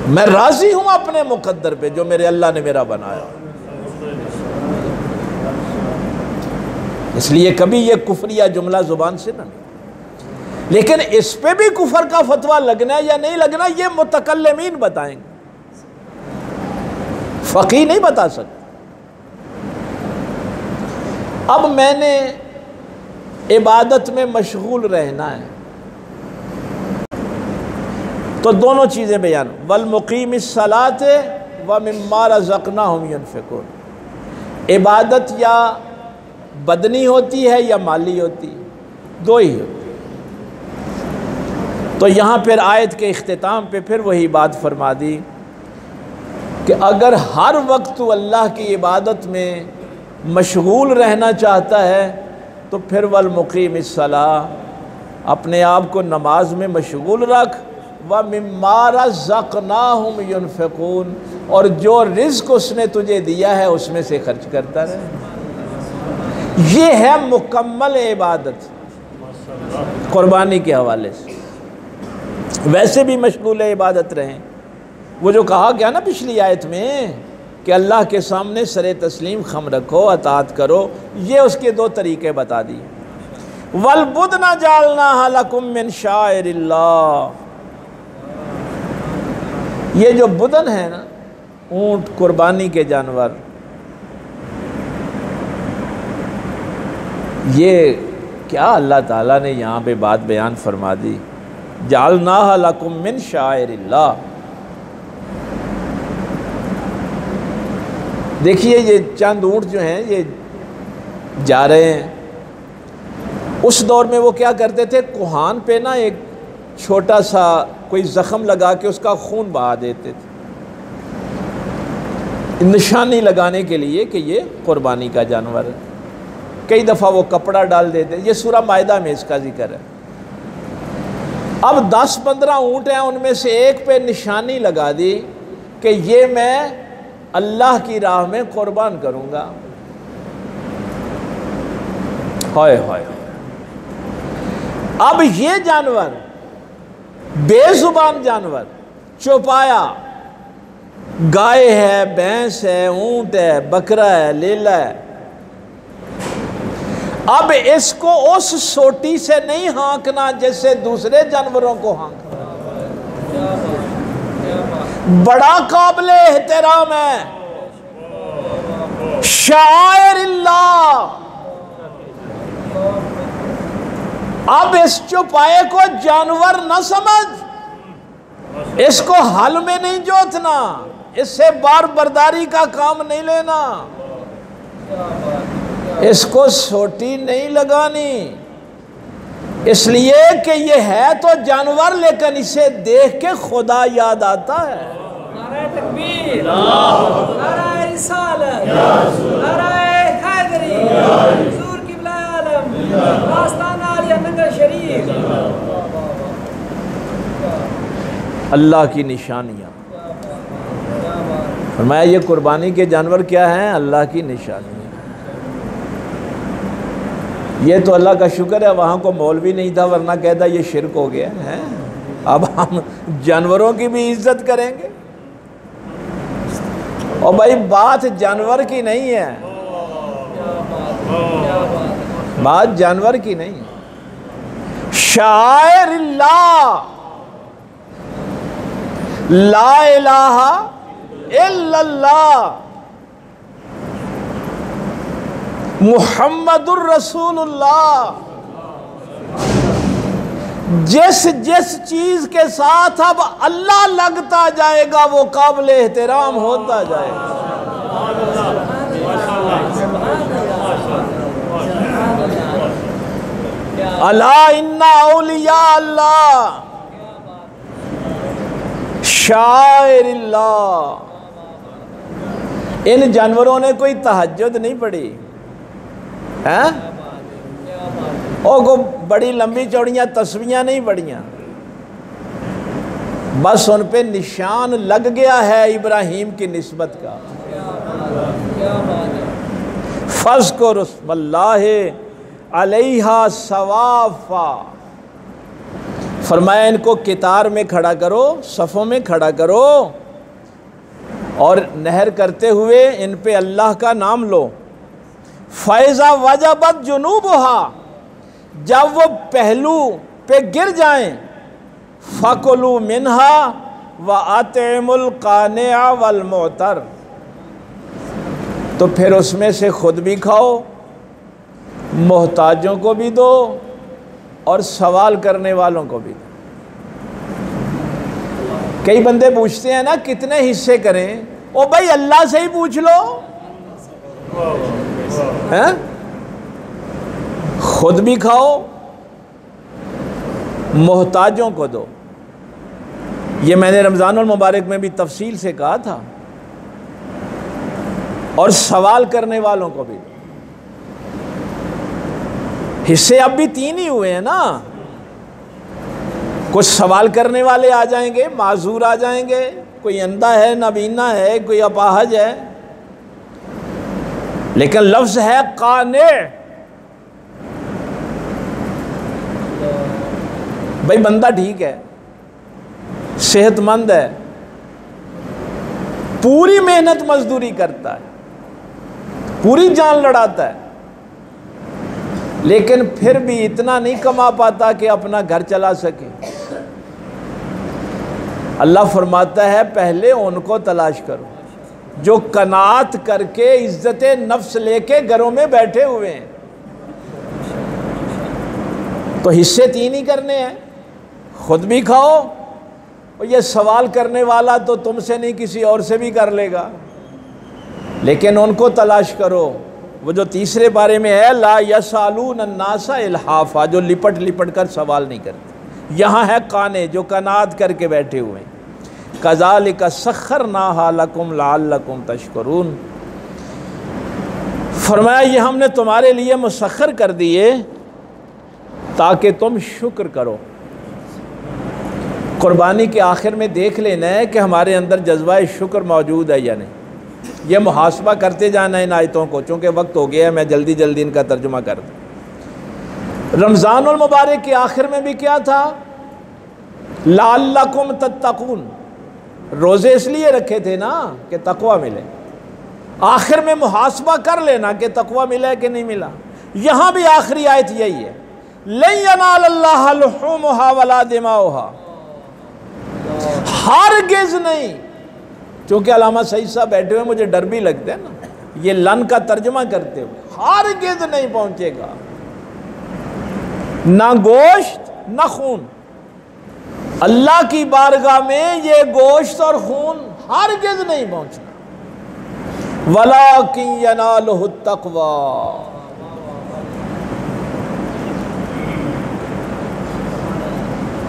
मैं राजी हूं अपने मुकद्दर पे जो मेरे अल्लाह ने मेरा बनाया। इसलिए कभी ये कुफरिया जुमला जुबान से ना, लेकिन इस पे भी कुफर का फतवा लगना या नहीं लगना ये मुतकल्लिमीन बताएंगे, फकीह नहीं बता सकते। अब मैंने इबादत में मशगूल रहना है तो दोनों चीज़ें बयान, वल मुकीमिस सलाते व मिम्मा रज़क़नाहुम युनफ़िक़ून। इबादत या बदनी होती है या माली होती है, दो ही होती। तो यहाँ फिर आयत के इख्तिताम पे फिर वही बात फरमा दी कि अगर हर वक्त तू अल्लाह की इबादत में मशगूल रहना चाहता है तो फिर वल मुकीमिस सलाह, अपने आप को नमाज में मशगूल रख, व मिम्मा रज़क़नाहुम युनफ़िक़ून, और जो रिज़्क़ उसने तुझे दिया है उसमें से खर्च करता रहे। ये है मुकम्मल इबादत कुर्बानी के हवाले से। वैसे भी मशगूल इबादत रहें। वो जो कहा गया ना पिछली आयत में कि अल्लाह के सामने सरे तस्लीम खम रखो, अताअत करो, ये उसके दो तरीके बता दिए। वल बुदना जालनाहा लकुम मिन शाइरिल्लाह। ये जो बुदन है ना, ऊंट, कुर्बानी के जानवर, ये क्या अल्लाह ताला ने यहाँ पे बात बयान फरमा दी, जालनाहा लकुम मिन शाइरिल्लाह। देखिए ये चंद ऊँट जो हैं ये जा रहे हैं। उस दौर में वो क्या करते थे, कुहान पे ना एक छोटा सा कोई ज़ख़म लगा के उसका खून बहा देते थे। निशानी लगाने के लिए कि ये कुर्बानी का जानवर है। कई दफ़ा वो कपड़ा डाल देते, ये सूरह मायदा में इसका जिक्र है। अब 10-15 ऊँट हैं, उनमें से एक पे निशानी लगा दी कि ये मैं अल्लाह की राह में कुर्बान करूँगा। हाय हाय। अब ये जानवर, बेजुबान जानवर, चौपाया, गाय है, भैंस है, ऊंट है, बकरा है, लेला है, अब इसको उस सोटी से नहीं हाँकना जैसे दूसरे जानवरों को हाँकना। बड़ा काबिल एहतराम है, शाइरिल्लाह। अब इस चौपाए को जानवर न समझ, इसको हल में नहीं जोतना, इससे बार बर्दारी का काम नहीं लेना, इसको सोटी नहीं लगानी, इसलिए कि ये है तो जानवर, लेकिन इसे देख के खुदा याद आता है। नारे तकबीर, नारे रिसालत, नारे हैदरी, हुजूर क़िबला आलम, आस्ताना आलिया नंगर शरीफ। अल्लाह की निशानियाँ। फरमाया ये कुर्बानी के जानवर क्या हैं? अल्लाह की निशानियाँ। ये तो अल्लाह का शुक्र है वहाँ को मौलवी नहीं था, वरना कहता ये शिरक हो गया है। अब हम जानवरों की भी इज्जत करेंगे। और भाई बात जानवर की नहीं है, बात जानवर की नहीं है। शाइरिल्लाह, ला इलाहा इल्लल्लाह मुहम्मदुर रसूलुल्लाह। जिस जिस चीज के साथ अब अल्लाह लगता जाएगा वो काबिल एहतराम होता जाएगा। अला इन्ना औलिया अल्लाह शाइरिल्लाह। इन जानवरों ने कोई तहज्जुद नहीं पढ़ी हैं, और को बड़ी लंबी चौड़ियाँ तस्बीहां नहीं पढ़ियाँ, बस उन पे निशान लग गया है इब्राहीम की निस्बत का। फज़्कुर वल्लाहि अलैहा सवाफ़ा। फरमाया इनको कितार में खड़ा करो, सफ़ों में खड़ा करो, और नहर करते हुए इन पे अल्लाह का नाम लो। फ़ैज़ा वजबत जुनूबहा, जब वो पहलू पे गिर जाएं, फ़कुलू मिन्हा व अतिमुल कानिअ वल मुअतर, तो फिर उसमें से खुद भी खाओ, मोहताजों को भी दो, और सवाल करने वालों को भी दो। कई बंदे पूछते हैं ना कितने हिस्से करें, ओ भाई अल्लाह से ही पूछ लो, हैं? खुद भी खाओ, मोहताजों को दो। ये मैंने रमज़ानुल मुबारक में भी तफसील से कहा था। और सवाल करने वालों को भी दो। हिस्से अब भी 3 ही हुए हैं ना। कुछ सवाल करने वाले आ जाएंगे, माजूर आ जाएंगे, कोई अंधा है, नबीना है, कोई अपाहज है, लेकिन लफ्ज़ है काने। भाई बंदा ठीक है, सेहतमंद है, पूरी मेहनत मजदूरी करता है, पूरी जान लड़ाता है, लेकिन फिर भी इतना नहीं कमा पाता कि अपना घर चला सके। अल्लाह फरमाता है पहले उनको तलाश करो जो कनात करके इज्जत नफ्स लेके घरों में बैठे हुए हैं। तो हिस्से 3 ही करने हैं, खुद भी खाओ, और ये सवाल करने वाला तो तुमसे नहीं किसी और से भी कर लेगा, लेकिन उनको तलाश करो। वो जो तीसरे बारे में है, ला यसालून अन्नासा इल्हाफा, जो लिपट लिपट कर सवाल नहीं करते। यहाँ है काने जो कनात करके बैठे हुए हैं। कज़ालिका सख्खरनाहा लकुम लअल्लकुम तशकुरून। फरमाया ये हमने तुम्हारे लिए मुसख्खर कर दिए ताकि तुम शुक्र करो। कुर्बानी के आखिर में देख लेना है कि हमारे अंदर जज्बा शुक्र मौजूद है या नहीं। ये मुहासबा करते जाना इन आयतों को, चूँकि वक्त हो गया है, मैं जल्दी जल्दी इनका तर्जुमा कर दूँ। रमज़ानुल मुबारक के आखिर में भी क्या था? लअल्लकुम तत्तकून, रोज़े इसलिए रखे थे ना कि तकवा मिले। आखिर में मुहासबा कर लेना कि तकवा मिला है कि नहीं मिला। यहाँ भी आखिरी आयत यही है, लन यनालल्लाह लुहूमुहा वला दिमाउहा, हरगिज़ नहीं। चूँकि अल्लामा सईद साहब बैठे हुए, मुझे डर भी लगता है ना ये लन का तर्जुमा करते हुए, हरगिज़ नहीं पहुँचेगा ना गोश्त ना खून। अल्लाह की बारगाह में ये गोश्त और खून हरगिज़ नहीं पहुँचना। वलाकिन यनालुहु तक़वा,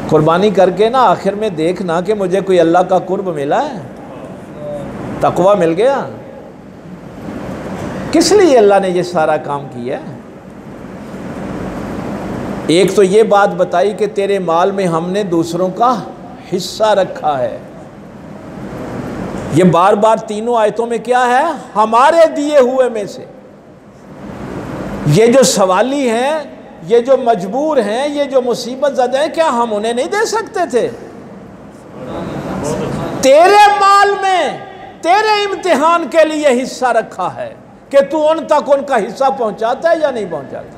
कुर्बानी करके ना आखिर में देखना कि मुझे कोई अल्लाह का कुर्ब मिला है, तकवा मिल गया। किस लिए अल्लाह ने ये सारा काम किया है? एक तो ये बात बताई कि तेरे माल में हमने दूसरों का हिस्सा रखा है। ये बार बार तीनों आयतों में क्या है? हमारे दिए हुए में से। ये जो सवाली हैं, ये जो मजबूर हैं, ये जो मुसीबत ज़दा हैं, क्या हम उन्हें नहीं दे सकते थे? तेरे माल में तेरे इम्तिहान के लिए हिस्सा रखा है कि तू उन तक उनका हिस्सा पहुंचाता है या नहीं पहुंचाता।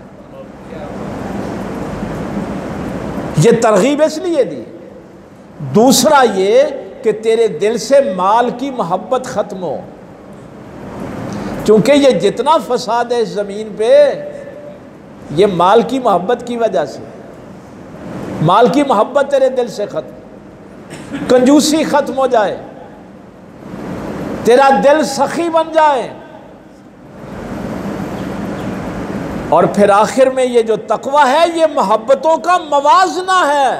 ये तरगीब इसलिए दी। दूसरा ये कि तेरे दिल से माल की मोहब्बत ख़त्म हो, क्योंकि ये जितना फसाद है इस ज़मीन पे, ये माल की मोहब्बत की वजह से। माल की मोहब्बत तेरे दिल से ख़त्म, कंजूसी ख़त्म हो जाए, तेरा दिल सखी बन जाए, और फिर आखिर में ये जो तकवा है ये मोहब्बतों का मवाजना है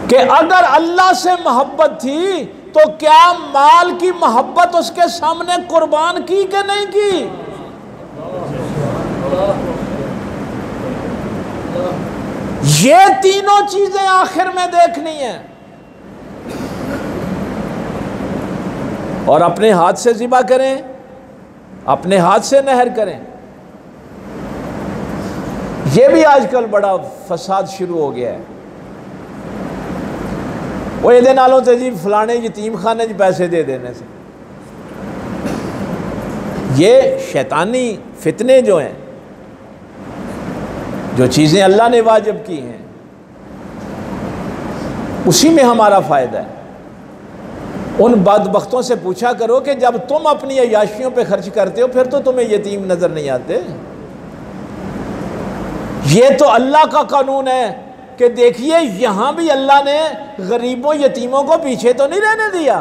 कि अगर अल्लाह से मोहब्बत थी तो क्या माल की मोहब्बत उसके सामने कुर्बान की कि नहीं की? ये तीनों चीजें आखिर में देखनी है। और अपने हाथ से ज़िबा करें, अपने हाथ से नहर करें। यह भी आजकल बड़ा फसाद शुरू हो गया है। वो ये नालों से जी फलाने यतीम खाने पैसे दे देने से। ये शैतानी फितने जो हैं, जो चीज़ें अल्लाह ने वाजिब की हैं, उसी में हमारा फ़ायदा है। उन बदबख्तों से पूछा करो कि जब तुम अपनी अय्याशियों पे खर्च करते हो फिर तो तुम्हें यतीम नज़र नहीं आते। ये तो अल्लाह का कानून है कि देखिए यहाँ भी अल्लाह ने गरीबों यतीमों को पीछे तो नहीं रहने दिया,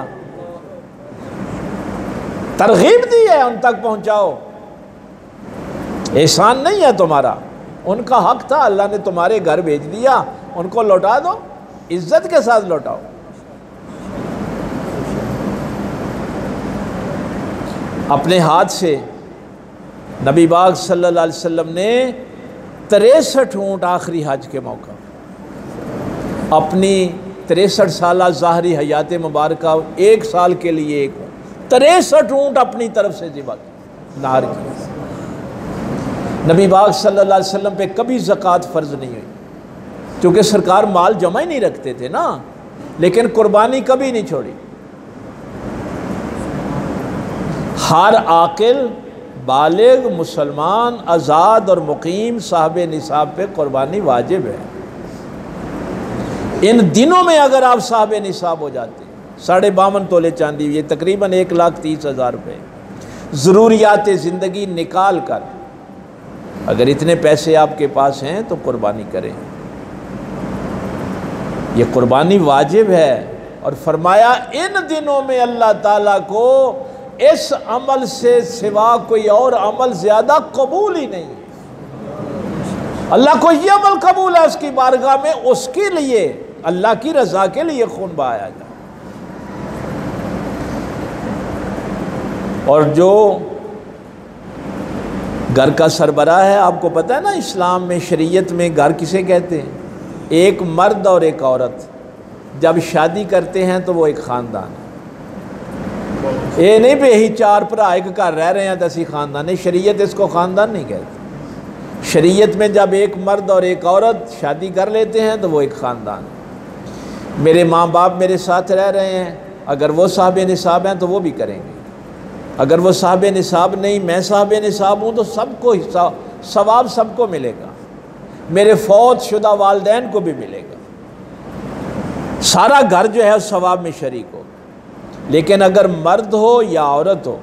तरगीब दी है, उन तक पहुँचाओ। एहसान नहीं है तुम्हारा, उनका हक था, अल्लाह ने तुम्हारे घर भेज दिया, उनको लौटा दो, इज्जत के साथ लौटाओ। अपने हाथ से नबी पाक सल्लल्लाहु अलैहि वसल्लम ने 63 ऊँट आखिरी हज के मौका अपनी 63 साल ज़ाहरी हयात मुबारक 1 साल के लिए एक 63 ऊँट अपनी तरफ से ज़िबा नार की। नबी पाक सल्लल्लाहु अलैहि वसल्लम पे कभी ज़कात फ़र्ज़ नहीं हुई, क्योंकि सरकार माल जमा ही नहीं रखते थे ना, लेकिन कुर्बानी कभी नहीं छोड़ी। हर आकिल बालिग मुसलमान आज़ाद और मुकीम साहब निसाब पे कुर्बानी वाजिब है। इन दिनों में अगर आप साहब निसाब हो जाते, 52 तोले चांदी, ये तकरीबन 1,30,000 रुपये, ज़रूरियात ज़िंदगी निकाल कर अगर इतने पैसे आपके पास हैं तो कुर्बानी करें। ये कुर्बानी वाजिब है। और फरमाया इन दिनों में अल्लाह ताला को इस अमल से सिवा कोई और अमल ज़्यादा कबूल ही नहीं है। अल्लाह को ये अमल कबूल है उसकी बारगाह में, उसके लिए अल्लाह की रज़ा के लिए खून बहाया जाए। और जो घर का सरबराह है, आपको पता है ना इस्लाम में, शरीयत में घर किसे कहते हैं? एक मर्द और एक औरत जब शादी करते हैं तो वो एक ख़ानदान है। ये नहीं भी यही चार भरा एक घर रह रहे हैं तो असी ख़ानदान नहीं, शरीयत इसको ख़ानदान नहीं कहती। शरीयत में जब एक मर्द और एक औरत शादी कर लेते हैं तो वो एक ख़ानदान है। मेरे माँ बाप मेरे साथ रह रहे हैं, अगर वो साहब निसाब हैं तो वो भी करेंगे, अगर वो साहब निसाब नहीं, मैं साहब निसाब हूँ, तो सबको सवाब सबको मिलेगा, मेरे फौत शुदा वालदैन को भी मिलेगा, सारा घर जो है उस सवाब में शरीक हो। लेकिन अगर मर्द हो या औरत हो,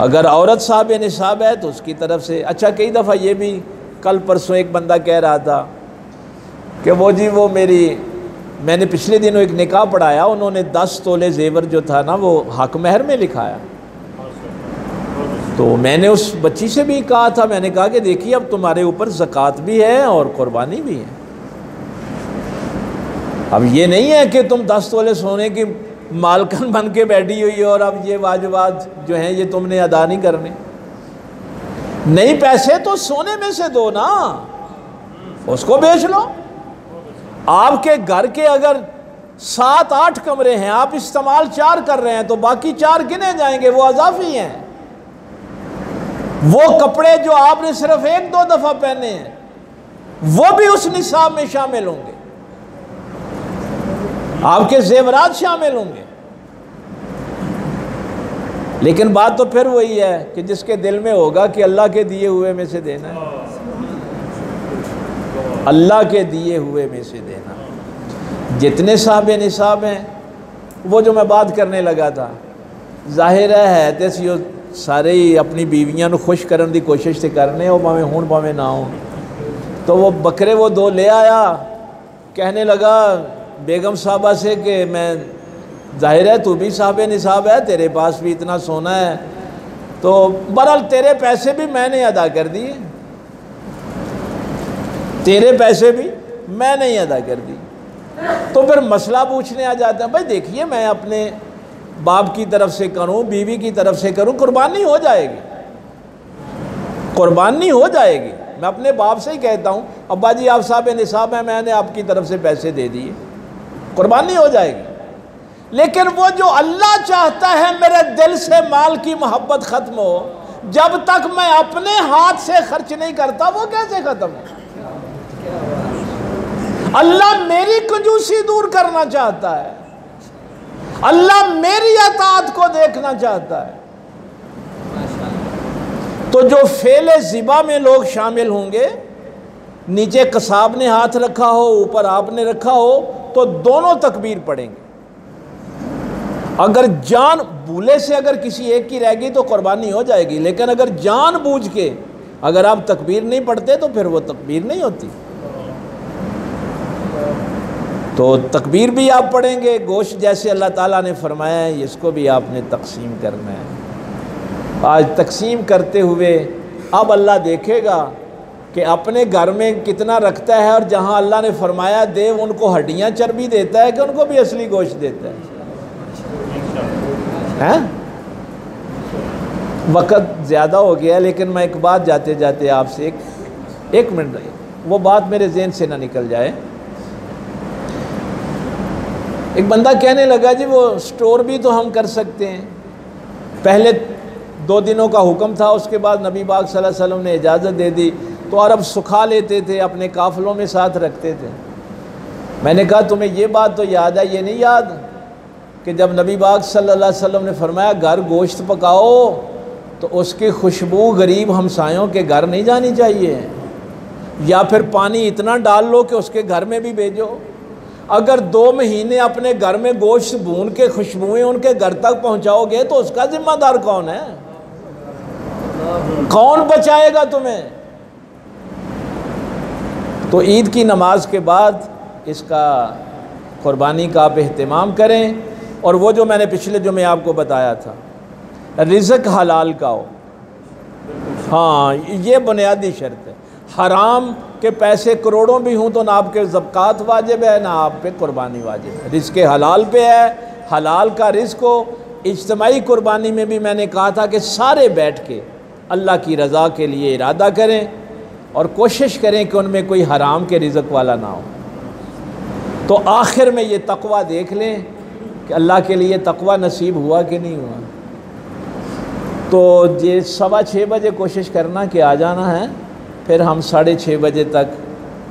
अगर औरत साहब निसाब है तो उसकी तरफ से, अच्छा कई दफ़ा ये भी, कल परसों एक बंदा कह रहा था कि वो जी वो मैंने पिछले दिनों एक निकाह पढ़ाया, उन्होंने 10 तोले जेवर जो था ना वो हक महर में लिखाया। तो मैंने उस बच्ची से भी कहा था, मैंने कहा कि देखिए अब तुम्हारे ऊपर ज़कात भी है और कुर्बानी भी है। अब ये नहीं है कि तुम 10 तोले सोने की मालकन बन के बैठी हुई हो और अब ये वाजिबात जो हैं ये तुमने अदा नहीं करने। नहीं, पैसे तो सोने में से दो ना, उसको बेच लो। आपके घर के अगर 7-8 कमरे हैं, आप इस्तेमाल 4 कर रहे हैं तो बाकी 4 गिने जाएंगे, वो अजाफी हैं। वो कपड़े जो आपने सिर्फ 1-2 दफ़ा पहने हैं वो भी उस निसाब में शामिल होंगे, आपके जेवरात शामिल होंगे। लेकिन बात तो फिर वही है कि जिसके दिल में होगा कि अल्लाह के दिए हुए में से देना है, अल्लाह के दिए हुए में से देना। जितने साहब निसाब हैं, वो जो मैं बात करने लगा था, जाहिर है तो सारे ही अपनी बीवियां को खुश करने की कोशिश से करने, वो भावें हूँ भावें ना हो। तो वो बकरे वो 2 ले आया, कहने लगा बेगम साहबा से कि मैं, जाहिर है तू भी साहब निसाब है, तेरे पास भी इतना सोना है, तो बहरहाल तेरे पैसे भी मैंने अदा कर दिए, तेरे पैसे भी मैंने ही अदा कर दिए। तो फिर मसला पूछने आ जाता है, भाई देखिए मैं अपने बाप की तरफ से करूं, बीवी की तरफ से करूं, कुर्बानी हो जाएगी, कुर्बानी हो जाएगी। मैं अपने बाप से ही कहता हूं, अब्बा जी आप साहब निसाब हैं, मैंने आपकी तरफ से पैसे दे दिए, कुर्बानी हो जाएगी। लेकिन वो जो अल्लाह चाहता है मेरे दिल से माल की मोहब्बत ख़त्म हो, जब तक मैं अपने हाथ से खर्च नहीं करता वो कैसे ख़त्म हो? अल्लाह मेरी कंजूसी दूर करना चाहता है, अल्लाह मेरी अताअत को देखना चाहता है। तो जो फेले ज़िबा में लोग शामिल होंगे, नीचे कसाब ने हाथ रखा हो, ऊपर आपने रखा हो, तो दोनों तकबीर पढ़ेंगे। अगर जान भूले से अगर किसी एक की रहेगी तो कुर्बानी हो जाएगी, लेकिन अगर जान बूझ के अगर आप तकबीर नहीं पढ़ते तो फिर वो तकबीर नहीं होती। तो तकबीर भी आप पढ़ेंगे, गोश्त जैसे अल्लाह ताला ने फरमाया है इसको भी आपने तकसीम करना है। आज तकसीम करते हुए अब अल्लाह देखेगा कि अपने घर में कितना रखता है, और जहाँ अल्लाह ने फरमाया दे उनको हड्डियाँ चर्बी देता है कि उनको भी असली गोश्त देता है। वक़्त ज़्यादा हो गया, लेकिन मैं एक बात जाते जाते आपसे एक मिनट, वो बात मेरे जहन से ना निकल जाए। एक बंदा कहने लगा जी वो स्टोर भी तो हम कर सकते हैं, पहले 2 दिनों का हुक्म था, उसके बाद नबी पाक सल्लल्लाहु अलैहि वसल्लम ने इजाज़त दे दी, तो अरब सुखा लेते थे, अपने काफ़िलों में साथ रखते थे। मैंने कहा तुम्हें ये बात तो याद है, ये नहीं याद कि जब नबी पाक सल्लल्लाहु अलैहि वसल्लम ने फरमाया घर गोश्त पकाओ तो उसकी खुशबू गरीब हमसायों के घर नहीं जानी चाहिए, या फिर पानी इतना डाल लो कि उसके घर में भी भेजो। अगर 2 महीने अपने घर में गोश्त भून के खुशबुएं उनके घर तक पहुंचाओगे तो उसका जिम्मेदार कौन है? कौन बचाएगा तुम्हें? तो ईद की नमाज के बाद इसका कुर्बानी का आप एहतमाम करें। और वो जो मैंने पिछले जुमे आपको बताया था, रिज़्क़ हलाल का हो, हाँ ये बुनियादी शर्त है। हराम के पैसे करोड़ों भी हों तो ना आपके ज़कात वाजिब है ना आप पे कुर्बानी वाजिब है। रिज़्क़ हलाल पे है, हलाल का रिज़्क़ हो। इज्तिमाई कुर्बानी में भी मैंने कहा था कि सारे बैठ के अल्लाह की रज़ा के लिए इरादा करें और कोशिश करें कि उनमें कोई हराम के रिज़्क़ वाला ना हो। तो आखिर में ये तक़वा देख लें कि अल्लाह के लिए तक़वा नसीब हुआ कि नहीं हुआ। तो ये 6:15 बजे कोशिश करना कि आ जाना है, फिर हम 6:30 बजे तक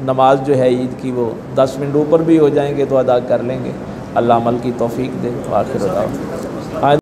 नमाज जो है ईद की वो 10 मिनट ऊपर भी हो जाएंगे तो अदा कर लेंगे। अल्लाह अमल की तौफीक दे। आखिर